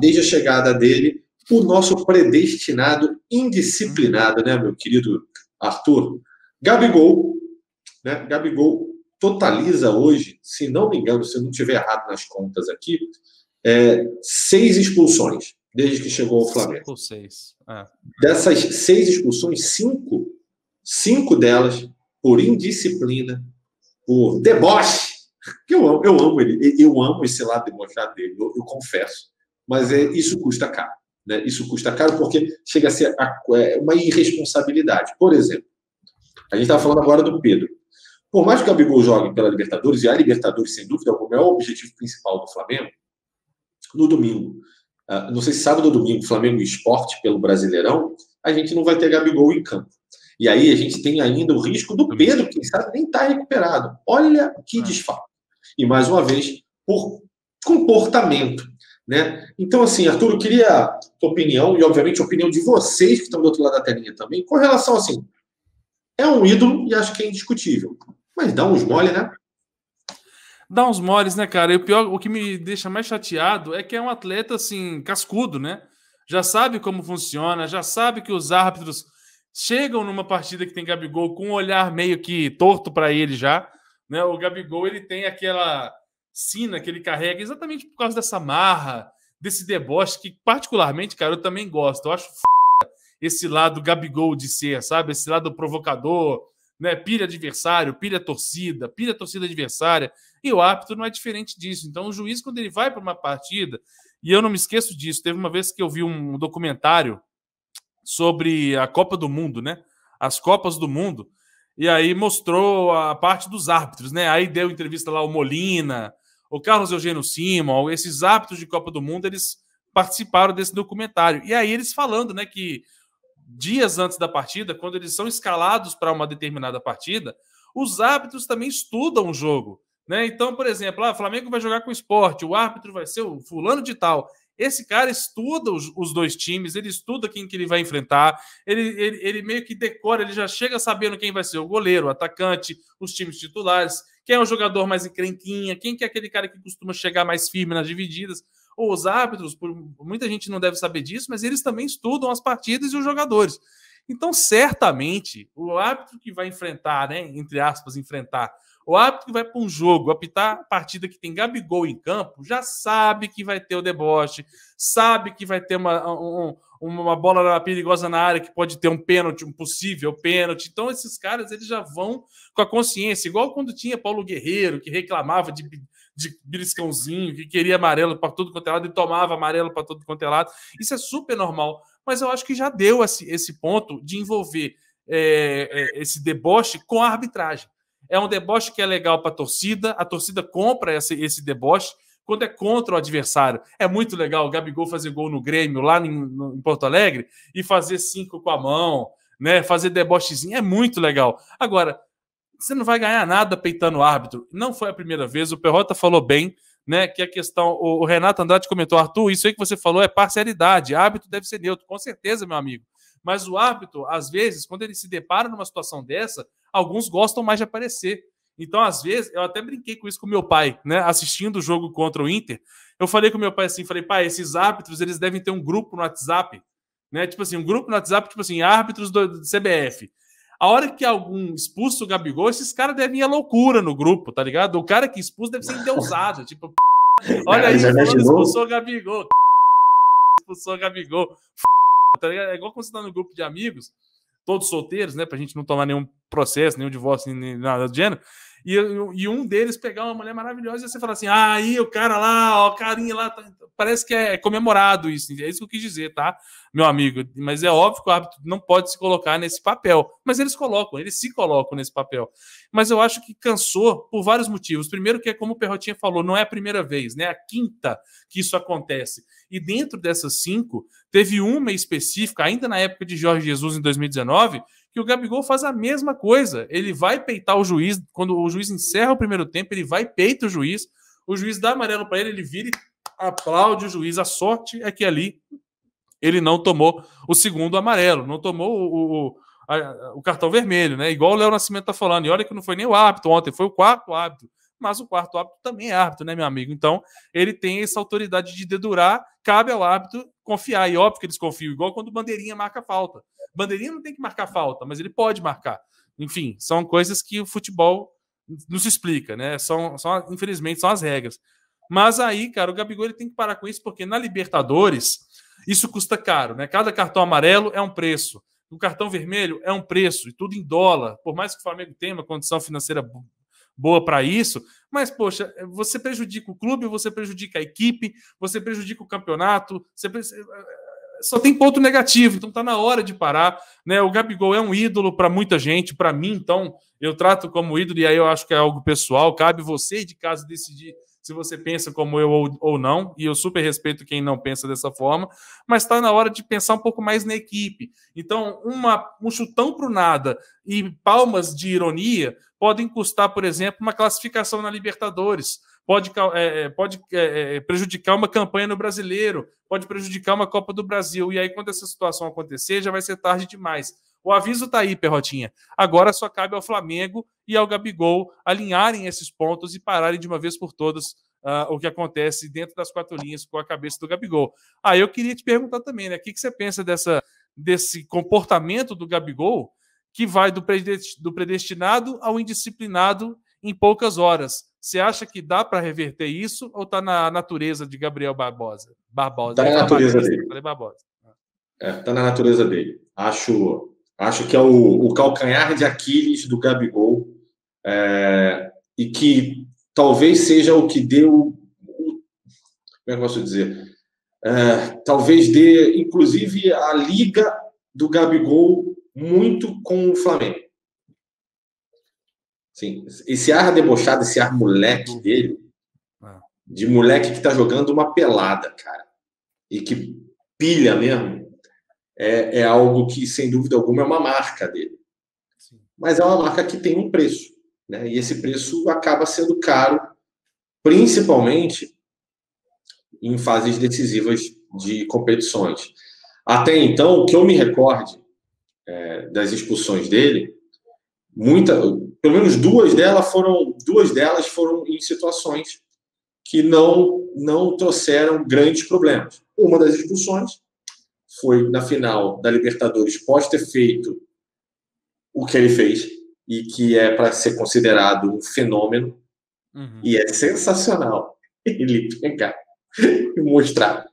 desde a chegada dele, o nosso predestinado indisciplinado, né, meu querido Arthur? Gabigol, né? Gabigol totaliza hoje, se não me engano, se eu não estiver errado nas contas aqui, 6 expulsões, desde que chegou ao Flamengo. 5 ou 6. Dessas 6 expulsões, 5 delas por indisciplina, por deboche. Eu amo ele, eu amo esse lado debochado dele, eu confesso. Mas isso custa caro. Né? Isso custa caro porque chega a ser uma irresponsabilidade. Por exemplo, a gente estava falando agora do Pedro. Por mais que o Gabigol jogue pela Libertadores, e a Libertadores, sem dúvida alguma, é o objetivo principal do Flamengo, no domingo, não sei se sábado ou domingo, Flamengo e Sport pelo Brasileirão, a gente não vai ter Gabigol em campo. E aí a gente tem ainda o risco do Pedro, quem sabe nem está recuperado. Olha que desfalque. E mais uma vez, por comportamento. Né? Então, assim, Arthur, eu queria a tua opinião, e obviamente a opinião de vocês que estão do outro lado da telinha também, com relação, assim, é um ídolo e acho que é indiscutível. Mas dá uns mole, né? Dá uns moles, né, cara? E o pior, o que me deixa mais chateado é que é um atleta, assim, cascudo, né? Já sabe como funciona, já sabe que os árbitros chegam numa partida que tem Gabigol com um olhar meio que torto para ele já, né? O Gabigol, ele tem aquela sina que ele carrega exatamente por causa dessa marra, desse deboche que, particularmente, cara, eu também gosto. Eu acho esse lado Gabigol de ser, sabe? Esse lado provocador, né? Pilha adversário, pilha torcida adversária. E o árbitro não é diferente disso. Então, o juiz, quando ele vai para uma partida, e eu não me esqueço disso, teve uma vez que eu vi um documentário sobre a Copa do Mundo, né? As Copas do Mundo, e aí mostrou a parte dos árbitros, né? Aí deu entrevista lá o Molina, o Carlos Eugênio Simon, esses árbitros de Copa do Mundo, eles participaram desse documentário. E aí eles falando, né, que dias antes da partida, quando eles são escalados para uma determinada partida, os árbitros também estudam o jogo. Né? Então, por exemplo, o Flamengo vai jogar com o Sport, o árbitro vai ser o fulano de tal. Esse cara estuda os dois times, ele estuda quem que ele vai enfrentar, ele meio que decora, ele já chega sabendo quem vai ser o goleiro, o atacante, os times titulares, quem é o jogador mais encrenquinha, quem que é aquele cara que costuma chegar mais firme nas divididas. Ou os árbitros, muita gente não deve saber disso, mas eles também estudam as partidas e os jogadores. Então, certamente, o árbitro que vai enfrentar, né, entre aspas, o árbitro que vai para um jogo, apitar a partida que tem Gabigol em campo, já sabe que vai ter o deboche, sabe que vai ter uma bola perigosa na área que pode ter um pênalti, um possível pênalti. Então, esses caras eles já vão com a consciência, igual quando tinha Paulo Guerreiro, que reclamava de beliscãozinho, que queria amarelo para tudo quanto é lado e tomava amarelo para tudo quanto é lado. Isso é super normal. Mas eu acho que já deu esse ponto de envolver esse deboche com a arbitragem. É um deboche que é legal para a torcida compra esse deboche quando é contra o adversário. É muito legal o Gabigol fazer gol no Grêmio, lá em Porto Alegre, e fazer 5 com a mão, né? Fazer debochezinho, é muito legal. Agora, você não vai ganhar nada peitando o árbitro. Não foi a primeira vez, o Perrota falou bem, né, que a questão, o Renato Andrade comentou, Arthur, isso aí que você falou é parcialidade, árbitro deve ser neutro, com certeza, meu amigo. Mas o árbitro, às vezes, quando ele se depara numa situação dessa, alguns gostam mais de aparecer. Então, às vezes, eu até brinquei com isso com meu pai, né, assistindo o jogo contra o Inter, eu falei com meu pai assim, pai, esses árbitros, eles devem ter um grupo no WhatsApp, né, tipo assim, um grupo no WhatsApp, tipo assim, árbitros do CBF. A hora que algum expulsa o Gabigol, esses caras devem ir à loucura no grupo, tá ligado? O cara que expulsa deve ser endeusado, tipo, olha aí, expulsou o Gabigol, expulsou o Gabigol, tá ligado? É igual quando você tá no grupo de amigos, todos solteiros, né, pra gente não tomar nenhum processo, nenhum divórcio, nem nada do gênero, e um deles pegar uma mulher maravilhosa e você falar assim, aí o cara lá, ó, o carinha lá, parece que é comemorado isso, é isso que eu quis dizer, tá, meu amigo? Mas é óbvio que o árbitro não pode se colocar nesse papel, mas eles se colocam nesse papel. Mas eu acho que cansou por vários motivos. Primeiro que é como o Perrotinha falou, não é a primeira vez, né, a quinta que isso acontece. E dentro dessas 5, teve uma específica, ainda na época de Jorge Jesus, em 2019, que o Gabigol faz a mesma coisa. Ele vai peitar o juiz, quando o juiz encerra o primeiro tempo, ele vai peita o juiz dá amarelo para ele, ele vira e aplaude o juiz. A sorte é que ali ele não tomou o segundo amarelo, não tomou o cartão vermelho, né? Igual o Léo Nascimento tá falando. E olha que não foi nem o árbitro ontem, foi o quarto árbitro. mas o quarto árbitro também é árbitro, né, meu amigo? Então, ele tem essa autoridade de dedurar, cabe ao árbitro confiar, e óbvio que eles confiam, igual quando o bandeirinha marca falta. Bandeirinha não tem que marcar falta, mas ele pode marcar. Enfim, são coisas que o futebol nos explica, né? Infelizmente, são as regras. Mas aí, cara, o Gabigol ele tem que parar com isso, porque na Libertadores isso custa caro, né? Cada cartão amarelo é um preço. O cartão vermelho é um preço, e tudo em dólar. Por mais que o Flamengo tenha uma condição financeira boa para isso, mas, poxa, você prejudica o clube, você prejudica a equipe, você prejudica o campeonato, só tem ponto negativo, então tá na hora de parar, né? O Gabigol é um ídolo para muita gente, para mim, então, eu trato como ídolo, e aí eu acho que é algo pessoal, cabe você de casa decidir se você pensa como eu ou não, e eu super respeito quem não pensa dessa forma, mas está na hora de pensar um pouco mais na equipe. Então, um chutão para o nada e palmas de ironia podem custar, por exemplo, uma classificação na Libertadores, pode prejudicar uma campanha no Brasileiro, pode prejudicar uma Copa do Brasil, e aí quando essa situação acontecer, já vai ser tarde demais. O aviso está aí, Perrotinha. Agora só cabe ao Flamengo e ao Gabigol alinharem esses pontos e pararem de uma vez por todas o que acontece dentro das quatro linhas com a cabeça do Gabigol. Eu queria te perguntar também, né? O que você pensa desse comportamento do Gabigol que vai do predestinado ao indisciplinado em poucas horas? Você acha que dá para reverter isso ou está na natureza de Gabriel Barbosa? Está na natureza dele. Está na natureza dele. Acho que é o calcanhar de Aquiles do Gabigol, e que talvez seja o que deu. Como é que eu posso dizer? Talvez dê, inclusive, a liga do Gabigol muito com o Flamengo. Sim, esse ar debochado, esse ar moleque dele, de moleque que está jogando uma pelada, cara, e que pilha mesmo. É algo que, sem dúvida alguma, é uma marca dele. Sim. Mas é uma marca que tem um preço, né? E esse preço acaba sendo caro, principalmente em fases decisivas de competições. Até então, que eu me recorde das expulsões dele, pelo menos duas delas foram em situações que não trouxeram grandes problemas. Uma das expulsões foi na final da Libertadores, pode ter feito o que ele fez, e que é para ser considerado um fenômeno, e é sensacional ele pegar e mostrar.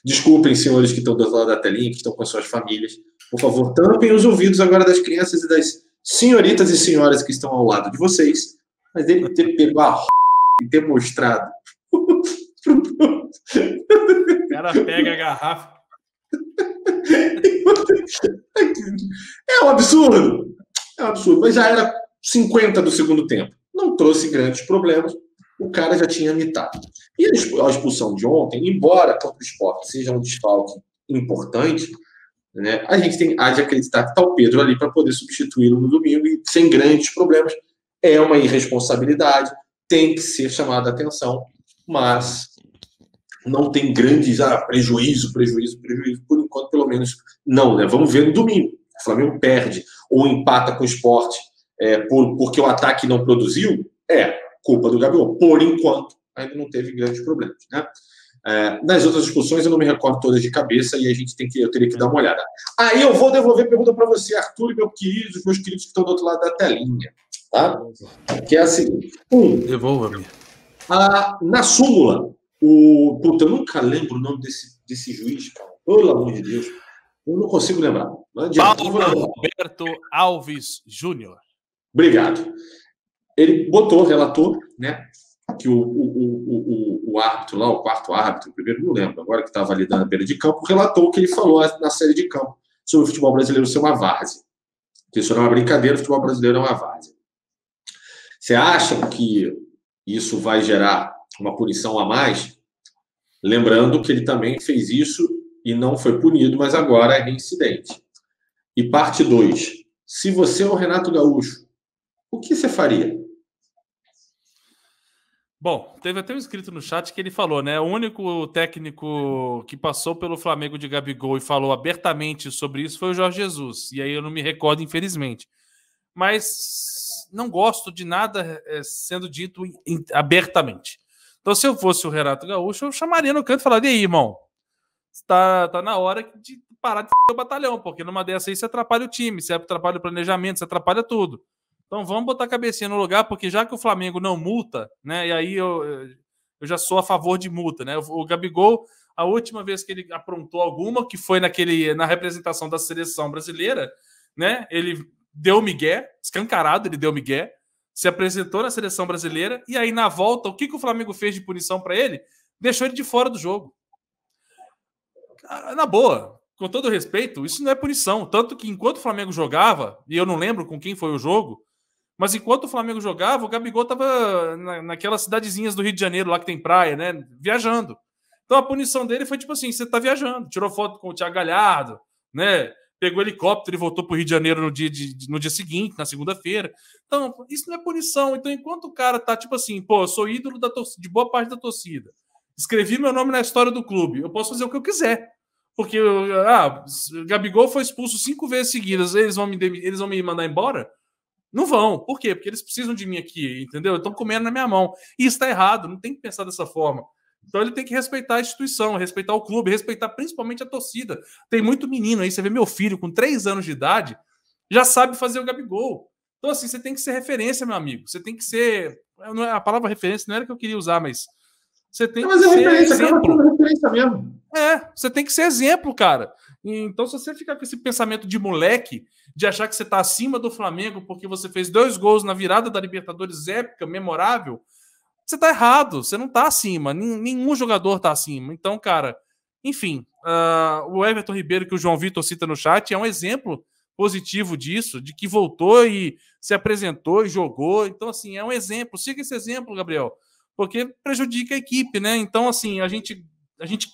Desculpem, senhores que estão do outro lado da telinha, que estão com as suas famílias, por favor, tampem os ouvidos agora das crianças e das senhoritas e senhoras que estão ao lado de vocês, mas ele ter pego a e ter mostrado. O cara pega a garrafa. É um absurdo, mas já era 50 do segundo tempo, não trouxe grandes problemas, o cara já tinha mitado. E a expulsão de ontem, embora contra o Sport seja um desfalque importante, né, a gente há de acreditar que está o Pedro ali para poder substituí-lo no domingo, e sem grandes problemas. É uma irresponsabilidade, tem que ser chamada a atenção, mas não tem grandes prejuízo, por enquanto, pelo menos, não, né? Vamos ver no domingo. O Flamengo perde ou empata com o Sport porque o ataque não produziu, culpa do Gabigol. Por enquanto, ainda não teve grandes problemas, né? Nas outras discussões, eu não me recordo todas de cabeça, e eu teria que dar uma olhada. Aí eu vou devolver a pergunta para você, Arthur, e meus queridos que estão do outro lado da telinha, tá? Que é a seguinte. Devolva-me. Na súmula, eu nunca lembro o nome desse juiz, cara. Pelo amor de Deus. Eu não consigo lembrar. Paulo Roberto Alves Júnior. Obrigado. Ele relatou, né, que o árbitro lá, o quarto árbitro, o primeiro, não lembro, agora que estava ali na beira de campo, relatou o que ele falou na série de campo sobre o futebol brasileiro ser uma várzea. Que isso não é uma brincadeira, o futebol brasileiro é uma várzea. Você acha que isso vai gerar uma punição a mais? Lembrando que ele também fez isso e não foi punido, mas agora é reincidente. E parte 2. Se você é o Renato Gaúcho, o que você faria? Bom, teve até um inscrito no chat que ele falou, né? O único técnico que passou pelo Flamengo de Gabigol e falou abertamente sobre isso foi o Jorge Jesus. E aí eu não me recordo, infelizmente. Mas não gosto de nada sendo dito abertamente. Então, se eu fosse o Renato Gaúcho, eu chamaria no canto e falaria: e aí, irmão, tá na hora de parar de f*** o batalhão, porque numa dessa aí você atrapalha o time, você atrapalha o planejamento, você atrapalha tudo. Então vamos botar a cabecinha no lugar, porque já que o Flamengo não multa, né? E aí eu já sou a favor de multa, né? O Gabigol, a última vez que ele aprontou alguma, que foi na representação da seleção brasileira, né? Ele deu migué, escancarado, ele deu migué, se apresentou na seleção brasileira, e aí na volta, o que o Flamengo fez de punição para ele? Deixou ele de fora do jogo. Na boa, com todo respeito, isso não é punição. Tanto que enquanto o Flamengo jogava, e eu não lembro com quem foi o jogo, mas enquanto o Flamengo jogava, o Gabigol estava naquelas cidadezinhas do Rio de Janeiro, lá que tem praia, né? Viajando. Então a punição dele foi tipo assim: você tá viajando, tirou foto com o Thiago Galhardo, né? Pegou helicóptero e voltou para o Rio de Janeiro no dia seguinte, na segunda-feira. Então, isso não é punição. Então, enquanto o cara tá tipo assim, pô, eu sou ídolo de boa parte da torcida, escrevi meu nome na história do clube, eu posso fazer o que eu quiser. Porque Gabigol foi expulso 5 vezes seguidas, eles vão me mandar embora? Não vão. Por quê? Porque eles precisam de mim aqui, entendeu? Estão comendo na minha mão. E isso está errado, não tem que pensar dessa forma. Então ele tem que respeitar a instituição, respeitar o clube, respeitar principalmente a torcida. Tem muito menino aí, você vê meu filho com 3 anos de idade, já sabe fazer o Gabigol. Então assim, você tem que ser referência, meu amigo. Você tem que ser... A palavra referência não era que eu queria usar, mas você tem que ser exemplo. Referência mesmo. Você tem que ser exemplo, cara. Então, se você ficar com esse pensamento de moleque, de achar que você está acima do Flamengo porque você fez 2 gols na virada da Libertadores épica, memorável, você está errado. Você não está acima. Nenhum jogador está acima. Então, cara, enfim, o Everton Ribeiro, que o João Vitor cita no chat, é um exemplo positivo disso, de que voltou e se apresentou e jogou. Então, assim, é um exemplo. Siga esse exemplo, Gabriel, porque prejudica a equipe, né? Então, assim, a gente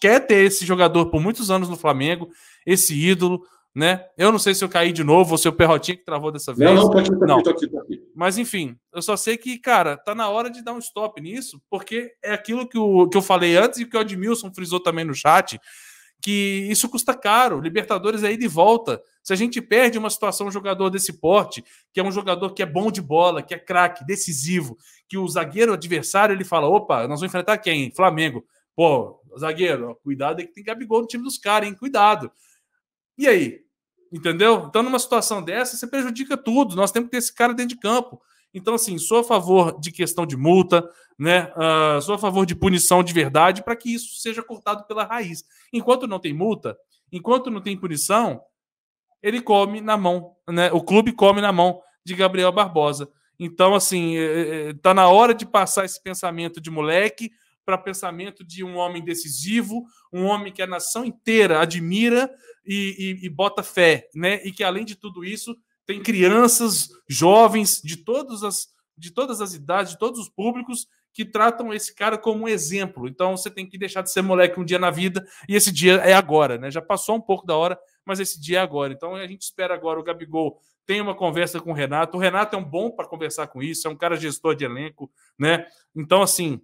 quer ter esse jogador por muitos anos no Flamengo, esse ídolo, né? Eu não sei se eu caí de novo ou se o Perrotinho que travou dessa vez. Não, tô aqui. Mas, enfim, eu só sei que, cara, tá na hora de dar um stop nisso, porque é aquilo que eu falei antes e que o Edmilson frisou também no chat, que isso custa caro. Libertadores é ida e volta. Se a gente perde uma situação, um jogador desse porte, que é um jogador que é bom de bola, que é craque, decisivo, que o zagueiro adversário, ele fala: opa, nós vamos enfrentar quem? Flamengo. Pô, zagueiro, cuidado aí que tem Gabigol no time dos caras, hein? Cuidado. E aí? Entendeu? Então, numa situação dessa, você prejudica tudo. Nós temos que ter esse cara dentro de campo. Então, assim, sou a favor de questão de multa, né? Sou a favor de punição de verdade para que isso seja cortado pela raiz. Enquanto não tem multa, enquanto não tem punição, ele come na mão, né? O clube come na mão de Gabriel Barbosa. Então, assim, tá na hora de passar esse pensamento de moleque para pensamento de um homem decisivo, um homem que a nação inteira admira e bota fé, né? E que, além de tudo isso, tem crianças, jovens, de todas as idades, de todos os públicos, que tratam esse cara como um exemplo. Então, você tem que deixar de ser moleque um dia na vida, e esse dia é agora, né? Já passou um pouco da hora, mas esse dia é agora. Então, a gente espera agora o Gabigol tem uma conversa com o Renato. O Renato é um bom para conversar com isso, é um cara gestor de elenco, né? Então, assim,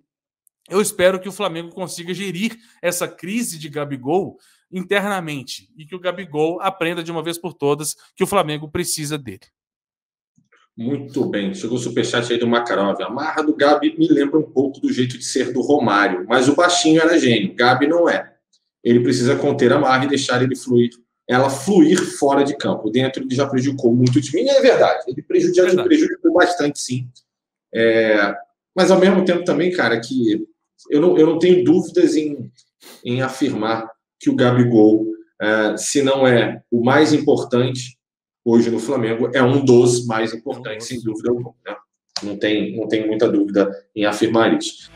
eu espero que o Flamengo consiga gerir essa crise de Gabigol internamente e que o Gabigol aprenda de uma vez por todas que o Flamengo precisa dele. Muito bem. Chegou o superchat aí do Makarov. A marra do Gabi me lembra um pouco do jeito de ser do Romário, mas o baixinho era gênio. Gabi não é. Ele precisa conter a marra e deixar ela fluir fora de campo. Dentro ele já prejudicou muito o time. E é verdade. Ele prejudicou bastante, sim. Mas, ao mesmo tempo, também, cara, que eu não tenho dúvidas em afirmar que o Gabigol, se não é o mais importante hoje no Flamengo, é um dos mais importantes, sem dúvida alguma. Né? Não tem muita dúvida em afirmar isso.